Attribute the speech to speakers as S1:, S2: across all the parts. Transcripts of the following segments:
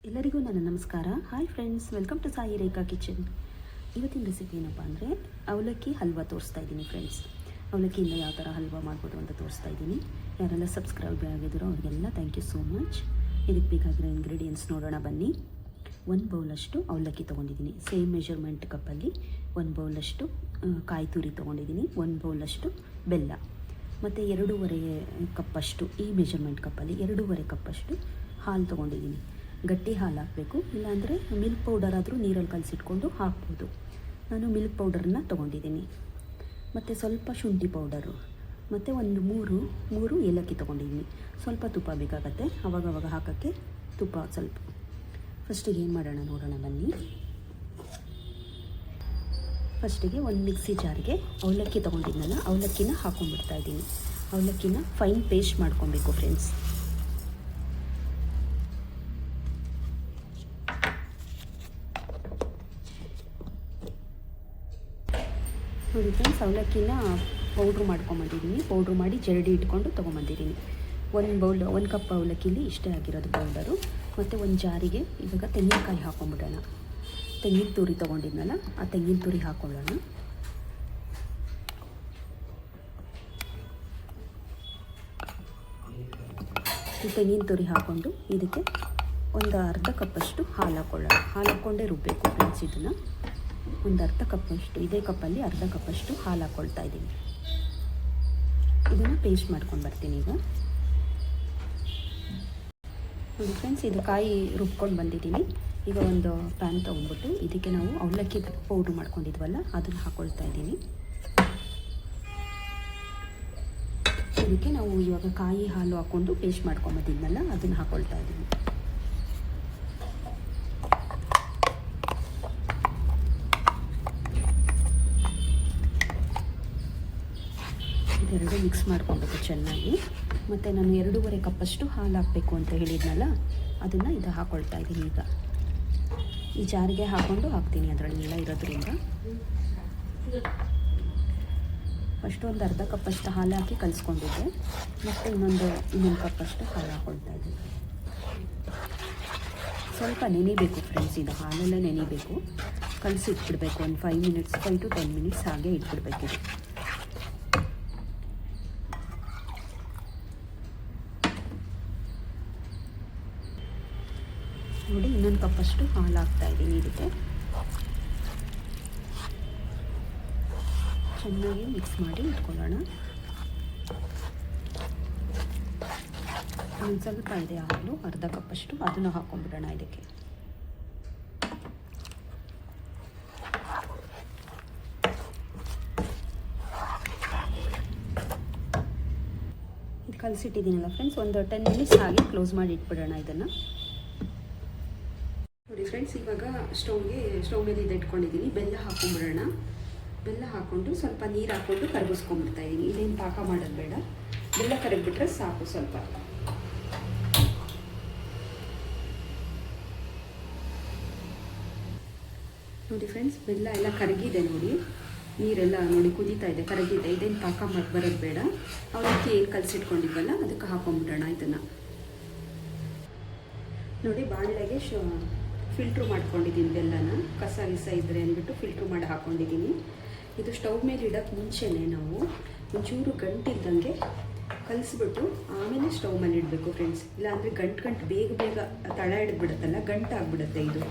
S1: ಎಲ್ಲರಿಗೂ ನನ್ನ ನಮಸ್ಕಾರ. Hi friends, welcome to Sai Rekha kitchen. ಇವತ್ತಿನ ರೆಸಿಪಿ ಏನಪ್ಪ ಅಂದರೆ ಅವಲಕ್ಕಿ ಹಲ್ವಾ ತೋರಿಸ್ತಾ ಇದ್ದೀನಿ ಫ್ರೆಂಡ್ಸ್. ಅವಲಕ್ಕಿಯಿಂದ ಯಾವ ಥರ ಹಲ್ವಾ ಮಾಡ್ಬೋದು ಅಂತ ತೋರಿಸ್ತಾ ಇದ್ದೀನಿ. ಯಾರೆಲ್ಲ ಸಬ್ಸ್ಕ್ರೈಬ್ ಆಗಿದ್ದೀರೋ ಅವ್ರಿಗೆಲ್ಲ ಥ್ಯಾಂಕ್ ಯು ಸೋ ಮಚ್. ಇದಕ್ಕೆ ಬೇಕಾಗಿರೋ ಇಂಗ್ರೀಡಿಯೆಂಟ್ಸ್ ನೋಡೋಣ ಬನ್ನಿ. 1 ಬೌಲಷ್ಟು ಅವಲಕ್ಕಿ ತೊಗೊಂಡಿದ್ದೀನಿ, ಸೇಮ್ ಮೆಜರ್ಮೆಂಟ್ ಕಪ್ಪಲ್ಲಿ. 1 ಬೌಲಷ್ಟು ಕಾಯಿ ತುರಿ ತೊಗೊಂಡಿದ್ದೀನಿ, 1 ಬೌಲಷ್ಟು ಬೆಲ್ಲ, ಮತ್ತು 2.5 ಕಪ್ಪಷ್ಟು, ಈ ಮೆಜರ್ಮೆಂಟ್ ಕಪ್ಪಲ್ಲಿ 2.5 ಕಪ್ಪಷ್ಟು ಹಾಲು ತೊಗೊಂಡಿದ್ದೀನಿ. ಗಟ್ಟಿ ಹಾಲು ಹಾಕಬೇಕು, ಇಲ್ಲಾಂದರೆ ಮಿಲ್ಕ್ ಪೌಡರ್ ಆದರೂ ನೀರಲ್ಲಿ ಕಲಸಿಟ್ಕೊಂಡು ಹಾಕ್ಬೋದು. ನಾನು ಮಿಲ್ಕ್ ಪೌಡರನ್ನ ತೊಗೊಂಡಿದ್ದೀನಿ. ಮತ್ತು ಸ್ವಲ್ಪ ಶುಂಠಿ ಪೌಡರು, ಮತ್ತು ಒಂದು ಮೂರು ಏಲಕ್ಕಿ ತೊಗೊಂಡಿದ್ದೀನಿ. ಸ್ವಲ್ಪ ತುಪ್ಪ ಬೇಕಾಗತ್ತೆ, ಅವಾಗವಾಗ ಹಾಕೋಕ್ಕೆ ತುಪ್ಪ ಸ್ವಲ್ಪ. ಫಸ್ಟಿಗೆ ಏನು ಮಾಡೋಣ ನೋಡೋಣ ಬನ್ನಿ. ಫಸ್ಟಿಗೆ ಒಂದು ಮಿಕ್ಸಿ ಜಾರ್ಗೆ ಅವಲಕ್ಕಿ ತೊಗೊಂಡಿದ್ನಲ್ಲ, ಅವಲಕ್ಕಿನ ಹಾಕ್ಕೊಂಡ್ಬಿಡ್ತಾ ಇದ್ದೀನಿ. ಅವಲಕ್ಕಿನ ಫೈನ್ ಪೇಸ್ಟ್ ಮಾಡ್ಕೊಬೇಕು ಫ್ರೆಂಡ್ಸ್. ನೋಡಿ ಫ್ರೆಂಡ್ಸ್, ಅವಲಕ್ಕಿನ ಪೌಡ್ರ್ ಮಾಡ್ಕೊಂಬಂದಿದ್ದೀನಿ. ಪೌಡ್ರ್ ಮಾಡಿ ಜರಡಿ ಇಟ್ಕೊಂಡು ತೊಗೊಂಬಂದಿದ್ದೀನಿ. 1 ಕಪ್ ಅವಲಕ್ಕಿಲಿ ಇಷ್ಟೇ ಆಗಿರೋದು ಪೌಡರು. ಮತ್ತು ಒಂದು ಜಾರಿಗೆ ಇವಾಗ ತೆಂಗಿನಕಾಯಿ ಹಾಕ್ಕೊಂಬಿಡೋಣ. ತೆಂಗಿನ ತುರಿ ತೊಗೊಂಡಿದ್ನಲ್ಲ, ಆ ತೆಂಗಿನ ತುರಿ ಹಾಕ್ಕೊಳ್ಳೋಣ. ಈ ತೆಂಗಿನ ತುರಿ ಹಾಕ್ಕೊಂಡು ಇದಕ್ಕೆ ಒಂದು ಅರ್ಧ ಕಪ್ಪಷ್ಟು ಹಾಲು ಹಾಕ್ಕೊಳ್ಳೋಣ. ಹಾಲು ಹಾಕ್ಕೊಂಡೇ ರುಬ್ಬಬೇಕು ಫ್ರೆಂಡ್ಸ್. ಇದನ್ನು ಒಂದು ಅರ್ಧ ಕಪ್ಪಷ್ಟು, ಇದೇ ಕಪ್ಪಲ್ಲಿ ಅರ್ಧ ಕಪ್ಪಷ್ಟು ಹಾಲು ಹಾಕ್ಕೊಳ್ತಾ ಇದ್ದೀನಿ. ಇದನ್ನು ಪೇಸ್ಟ್ ಮಾಡ್ಕೊಂಡು ಬರ್ತೀನಿ ಈಗ. ನೋಡಿ ಫ್ರೆಂಡ್ಸ್, ಇದು ಕಾಯಿ ರುಬ್ಕೊಂಡು ಬಂದಿದ್ದೀನಿ. ಈಗ ಒಂದು ಪ್ಯಾನ್ ತೊಗೊಂಡ್ಬಿಟ್ಟು ಇದಕ್ಕೆ ನಾವು ಅವಲಕ್ಕಿ ಪೌಡ್ರ್ ಮಾಡ್ಕೊಂಡಿದ್ವಲ್ಲ, ಅದನ್ನು ಹಾಕ್ಕೊಳ್ತಾ ಇದ್ದೀನಿ. ಇದಕ್ಕೆ ನಾವು ಇವಾಗ ಕಾಯಿ ಹಾಲು ಹಾಕ್ಕೊಂಡು ಪೇಸ್ಟ್ ಮಾಡ್ಕೊಂಬಂದಿದ್ನಲ್ಲ, ಅದನ್ನು ಹಾಕ್ಕೊಳ್ತಾ ಇದ್ದೀನಿ. ಇದೆರಡು ಮಿಕ್ಸ್ ಮಾಡ್ಕೊಬೇಕು ಚೆನ್ನಾಗಿ. ಮತ್ತು ನಾನು 2.5 ಕಪ್ಪಷ್ಟು ಹಾಲು ಹಾಕಬೇಕು ಅಂತ ಹೇಳಿದ್ನಲ್ಲ, ಅದನ್ನು ಇದು ಹಾಕ್ಕೊಳ್ತಾ ಇದ್ದೀನಿ. ಈಗ ಈ ಜಾರಿಗೆ ಹಾಕ್ಕೊಂಡು ಹಾಕ್ತೀನಿ, ಅದರಲ್ಲೆಲ್ಲ ಇರೋದ್ರಿಂದ. ಫಸ್ಟ್ ಒಂದು ಅರ್ಧ ಕಪ್ಪಷ್ಟು ಹಾಲು ಹಾಕಿ ಕಲಿಸ್ಕೊಂಡಿದ್ದೆ, ಮತ್ತು ಇನ್ನೊಂದು ಕಪ್ಪಷ್ಟು ಹಾಲು ಹಾಕ್ಕೊಳ್ತಾ ಇದ್ದೀನಿ. ಸ್ವಲ್ಪ ನೆನಿಬೇಕು ಫ್ರೆಂಡ್ಸ್, ಇದು ಹಾಲೆಲ್ಲ ನೆನಿಬೇಕು. ಕಲಸಿ ಇಟ್ಬಿಡ್ಬೇಕು ಒಂದು 5 to 10 ಮಿನಿಟ್ಸ್ ಹಾಗೆ ಇಟ್ಬಿಡ್ಬೇಕಿದೆ. ನೋಡಿ, ಇನ್ನೊಂದು ಕಪ್ಪಷ್ಟು ಹಾಲು ಹಾಕ್ತಾ ಇದ್ದೀನಿ. ಇದಕ್ಕೆ ಚೆನ್ನಾಗಿ ಮಿಕ್ಸ್ ಮಾಡಿ ಇಟ್ಕೊಳ್ಳೋಣ. ಒಂದು ಸ್ವಲ್ಪ ಇದೆ ಹಾಲು, ಅರ್ಧ ಕಪ್ಪಷ್ಟು, ಅದನ್ನು ಹಾಕ್ಕೊಂಡ್ಬಿಡೋಣ ಇದಕ್ಕೆ. ಇದು ಕಲಸಿಟ್ಟಿದ್ದೀನಲ್ಲ ಫ್ರೆಂಡ್ಸ್, ಒಂದು 10 ಮಿನಿಟ್ಸ್ ಹಾಗೆ ಕ್ಲೋಸ್ ಮಾಡಿ ಇಟ್ಬಿಡೋಣ ಇದನ್ನು. ನೋಡಿ ಫ್ರೆಂಡ್ಸ್, ಇವಾಗ ಸ್ಟವ್ ಮೇಲೆ ಇದು ಇಟ್ಕೊಂಡಿದ್ದೀನಿ. ಬೆಲ್ಲ ಹಾಕ್ಕೊಂಬಿಡೋಣ. ಬೆಲ್ಲ ಹಾಕ್ಕೊಂಡು ಸ್ವಲ್ಪ ನೀರು ಹಾಕ್ಕೊಂಡು ಕರಗಿಸ್ಕೊಂಬಿಡ್ತಾ ಇದ್ದೀನಿ. ಇದೇನು ಪಾಕ ಮಾಡೋದು ಬೇಡ, ಬೆಲ್ಲ ಕರಗಿಬಿಟ್ರೆ ಸಾಕು. ಸ್ವಲ್ಪ ನೋಡಿ ಫ್ರೆಂಡ್ಸ್, ಬೆಲ್ಲ ಎಲ್ಲ ಕರಗಿದೆ ನೋಡಿ. ನೀರೆಲ್ಲ ನೋಡಿ ಕುದೀತಾ ಇದೆ, ಕರಗಿದೆ. ಇದೇನು ಪಾಕ ಬರೋದು ಬೇಡ. ಅವಲಕ್ಕಿ ಏನು ಕಲಸಿಟ್ಕೊಂಡಿದ್ವಲ್ಲ, ಅದಕ್ಕೆ ಹಾಕ್ಕೊಂಬಿಡೋಣ ಇದನ್ನು. ನೋಡಿ, ಬಾಣಲೆಗೆ ಫಿಲ್ಟ್ರ್ ಮಾಡ್ಕೊಂಡಿದ್ದೀನಿ ಬೆಲ್ಲನ. ಕಸ ಇದ್ದರೆ ಅಂದ್ಬಿಟ್ಟು ಫಿಲ್ಟ್ರ್ ಮಾಡಿ ಹಾಕ್ಕೊಂಡಿದ್ದೀನಿ. ಇದು ಸ್ಟವ್ ಮೇಲೆ ಇಡೋಕ್ಕೆ ಮುಂಚೆನೇ ನಾವು ಒಂಚೂರು ಗಂಟಿಲ್ದಂಗೆ ಕಲಿಸ್ಬಿಟ್ಟು ಆಮೇಲೆ ಸ್ಟವ್ ಮೇಲೆ ಇಡಬೇಕು ಫ್ರೆಂಡ್ಸ್. ಇಲ್ಲಾಂದರೆ ಗಂಟು ಬೇಗ ತಳ ಹಿಡಿದ್ಬಿಡುತ್ತಲ್ಲ, ಗಂಟಾಗ್ಬಿಡುತ್ತೆ ಇದು.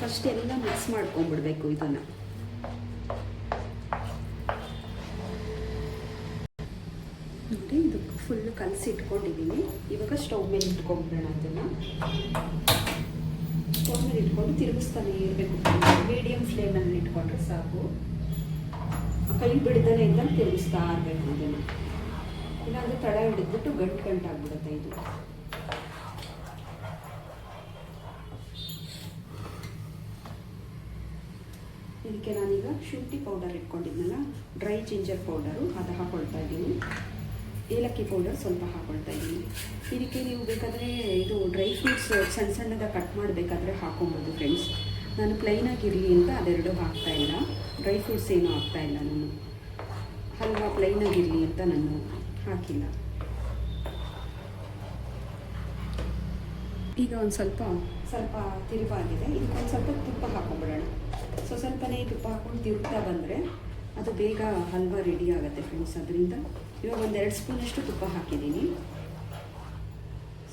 S1: ಫಸ್ಟ್ ಎಲ್ಲ ಮಿಕ್ಸ್ ಮಾಡ್ಕೊಂಡ್ಬಿಡ್ಬೇಕು ಇದನ್ನು. ನೋಡಿ, ಇದು ಫುಲ್ ಕಲಸಿ ಇಟ್ಕೊಂಡಿದ್ದೀನಿ. ಇವಾಗ ಸ್ಟವ್ ಮೇಲೆ ಇಟ್ಕೊಂಡ್ಬಿಡೋಣ ಇದನ್ನು. ಸ್ಟವ್ ಮೇಲೆ ಇಟ್ಕೊಂಡು ತಿರುಗಿಸ್ತಾನೆ ಇರಬೇಕು. ಮೀಡಿಯಮ್ ಫ್ಲೇಮಲ್ಲಿ ಇಟ್ಕೊಂಡ್ರೆ ಸಾಕು. ಕೈ ಬಿಡ್ದಲೇ ಇದ್ದಂಗೆ ತಿರುಗಿಸ್ತಾ ಇರಬೇಕು ಇದನ್ನು. ಇಲ್ಲಾಂದರೆ ತಳ ಹಿಡಿದ್ಬಿಟ್ಟು ಗಂಟಾಗ್ಬಿಡುತ್ತೆ ಇದು. ಇದಕ್ಕೆ ನಾನೀಗ ಶುಂಠಿ ಪೌಡರ್ ಇಟ್ಕೊಂಡಿದ್ನಲ್ಲ, ಡ್ರೈ ಜಿಂಜರ್ ಪೌಡರು, ಅದು ಹಾಕ್ಕೊಳ್ತಾ ಇದ್ದೀನಿ. ಏಲಕ್ಕಿ ಪೌಡರ್ ಸ್ವಲ್ಪ ಹಾಕ್ಕೊಳ್ತಾ ಇದ್ದೀನಿ. ಇದಕ್ಕೆ ನೀವು ಬೇಕಾದರೆ ಇದು ಡ್ರೈ ಫ್ರೂಟ್ಸ್ ಸಣ್ಣದಾಗಿ ಕಟ್ ಮಾಡಬೇಕಾದ್ರೆ ಹಾಕ್ಕೊಬೋದು ಫ್ರೆಂಡ್ಸ್. ನಾನು ಪ್ಲೈನಾಗಿರಲಿ ಅಂತ ಅದೆರಡು ಹಾಕ್ತಾಯಿಲ್ಲ. ಡ್ರೈ ಫ್ರೂಟ್ಸ್ ಏನೂ ಹಾಕ್ತಾಯಿಲ್ಲ ನಾನು. ಹಲ್ವಾ ಪ್ಲೈನಾಗಿರಲಿ ಅಂತ ನಾನು ಹಾಕಿಲ್ಲ. ಈಗ ಒಂದು ಸ್ವಲ್ಪ ತಿರುವಾಗಿದೆ. ಇದಕ್ಕೊಂದು ಸ್ವಲ್ಪ ತುಪ್ಪ ಹಾಕೊಂಡ್ಬಿಡೋಣ. ಸ್ವಲ್ಪನೇ ತುಪ್ಪ ಹಾಕ್ಕೊಂಡು ತಿರುಗ್ತಾ ಬಂದರೆ ಅದು ಬೇಗ ಹಲ್ವಾ ರೆಡಿ ಆಗುತ್ತೆ ಫ್ರೆಂಡ್ಸ್. ಅದರಿಂದ ಇವಾಗ ಒಂದು 2 ಸ್ಪೂನಷ್ಟು ತುಪ್ಪ ಹಾಕಿದ್ದೀನಿ.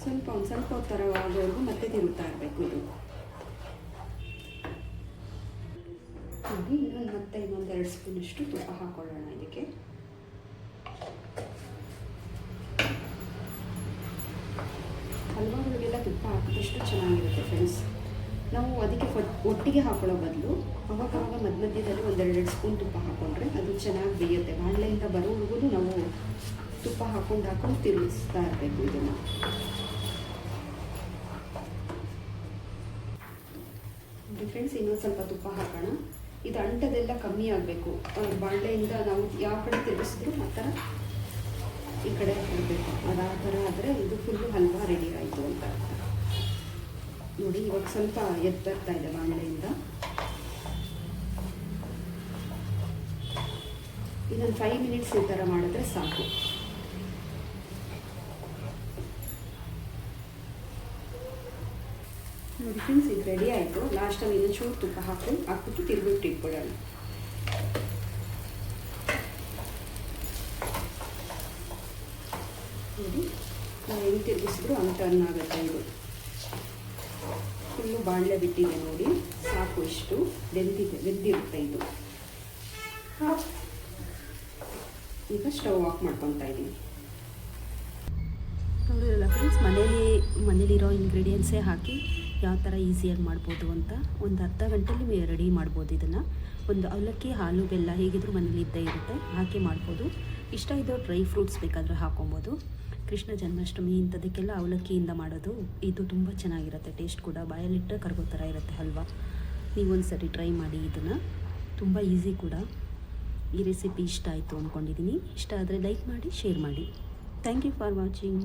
S1: ಒಂದು ಸ್ವಲ್ಪ ಥರವಾಗೋವರೆಗೂ ಮತ್ತೆ ತಿರುಗ್ತಾ ಇರಬೇಕು ಇದು. ನೋಡಿ ಇನ್ನೊಂದು 2 ಸ್ಪೂನಷ್ಟು ತುಪ್ಪ ಹಾಕೊಳ್ಳೋಣ ಇದಕ್ಕೆ. ಹಲ್ವಾಗಳಿಗೆಲ್ಲ ತುಪ್ಪ ಹಾಕಿದಷ್ಟು ಚೆನ್ನಾಗಿರುತ್ತೆ ಫ್ರೆಂಡ್ಸ್. ನಾವು ಅದಕ್ಕೆ ಒಟ್ಟಿಗೆ ಹಾಕೊಳ್ಳೋ ಬದಲು ಅವಾಗವಾಗ ಮಧ್ಯದಲ್ಲಿ 1-2 ಸ್ಪೂನ್ ತುಪ್ಪ ಹಾಕ್ಕೊಂಡ್ರೆ ಅದು ಚೆನ್ನಾಗಿ ಬೇಯುತ್ತೆ. ಬಾಣಲೆಯಿಂದ ಬರೋವರೆಗೂ ನಾವು ತುಪ್ಪ ಹಾಕೊಂಡು ತಿರುಗಿಸ್ತಾ ಇರಬೇಕು ಇದನ್ನು. ಫ್ರೆಂಡ್ಸ್ ಇನ್ನೊಂದು ಸ್ವಲ್ಪ ತುಪ್ಪ ಹಾಕೋಣ. ಇದು ಅಂಟದೆಲ್ಲ ಕಮ್ಮಿ ಆಗಬೇಕು. ಬಾಣಲೆಯಿಂದ ನಾವು ಯಾವ ಕಡೆ ತಿರುಗಿಸಿದ್ರು ಆ ಥರ ಈ ಕಡೆ ಹಾಕಬೇಕು. ಆ ಥರ ಆದರೆ ಇದು ಫುಲ್ಲು ಹಲ್ವಾ ರೆಡಿ ಆಯಿತು ಅಂತ. ನೋಡಿ ಇವಾಗ ಸ್ವಲ್ಪ ಎದ್ದು ಬರ್ತಾ ಇದೆ ಬಾಣಲೆಯಿಂದ. ಇನ್ನೊಂದು 5 ಮಿನಿಟ್ಸ್ ಈ ಥರ ಮಾಡಿದ್ರೆ ಸಾಕು. ನೋಡಿ ಫ್ರೆಂಡ್ಸ್ ಇದು ರೆಡಿ ಆಯಿತು. ಲಾಸ್ಟಲ್ಲಿ ಇನ್ನೊಂದು ಚೂರು ತುಪ್ಪ ಹಾಕ್ಬಿಟ್ಟು ತಿರುಗಿಟ್ಟು ಇಟ್ಬಿಡೋಣ. ನೋಡಿ ನಾವು ಹೆಂಗೆ ತಿರುಗಿಸಿದ್ರು ಟರ್ನ್ ಆಗುತ್ತೆ. ಇದು ಫುಲ್ಲು ಬಾಣಲೆ ಬಿಟ್ಟಿದೆ ನೋಡಿ, ಸಾಕು. ಇಷ್ಟು ಬೆಂದಿರುತ್ತೆ ಇದು. ಈಗ ಸ್ಟವ್ ಆಫ್ ಮಾಡ್ಕೊತಾ ಇದ್ದೀನಿ. ನೋಡಿರಲ್ಲ ಫ್ರೆಂಡ್ಸ್, ಮನೇಲಿರೋ ಇಂಗ್ರೀಡಿಯೆಂಟ್ಸೇ ಹಾಕಿ ಯಾವ ಥರ ಈಸಿಯಾಗಿ ಮಾಡ್ಬೋದು ಅಂತ. ಒಂದು ಅರ್ಧ ಗಂಟೆಯಲ್ಲಿ ರೆಡಿ ಮಾಡ್ಬೋದು ಇದನ್ನು. ಒಂದು ಅವಲಕ್ಕಿ, ಹಾಲು, ಬೆಲ್ಲ ಹೇಗಿದ್ರೂ ಮನೇಲಿ ಇದ್ದೇ ಇರುತ್ತೆ, ಹಾಕಿ ಮಾಡ್ಬೋದು. ಇಷ್ಟ ಇದ್ದೋ ಡ್ರೈ ಫ್ರೂಟ್ಸ್ ಬೇಕಾದರೆ ಹಾಕೊಬೋದು. ಕೃಷ್ಣ ಜನ್ಮಾಷ್ಟಮಿ ಇಂಥದಕ್ಕೆಲ್ಲ ಅವಲಕ್ಕಿಯಿಂದ ಮಾಡೋದು ಇದು ತುಂಬ ಚೆನ್ನಾಗಿರುತ್ತೆ. ಟೇಸ್ಟ್ ಕೂಡ ಬಾಯಲ್ಲಿಟ್ಟರೆ ಕರಗೋ ಥರ ಇರುತ್ತೆ ಹಲ್ವಾ. ನೀವೊಂದು ಸರಿ ಟ್ರೈ ಮಾಡಿ ಇದನ್ನು. ತುಂಬ ಈಸಿ ಕೂಡ. ಈ ರೆಸಿಪಿ ಇಷ್ಟ ಆಯಿತು ಅಂದ್ಕೊಂಡಿದ್ದೀನಿ. ಇಷ್ಟ ಆದರೆ ಲೈಕ್ ಮಾಡಿ, ಶೇರ್ ಮಾಡಿ. Thank you for watching.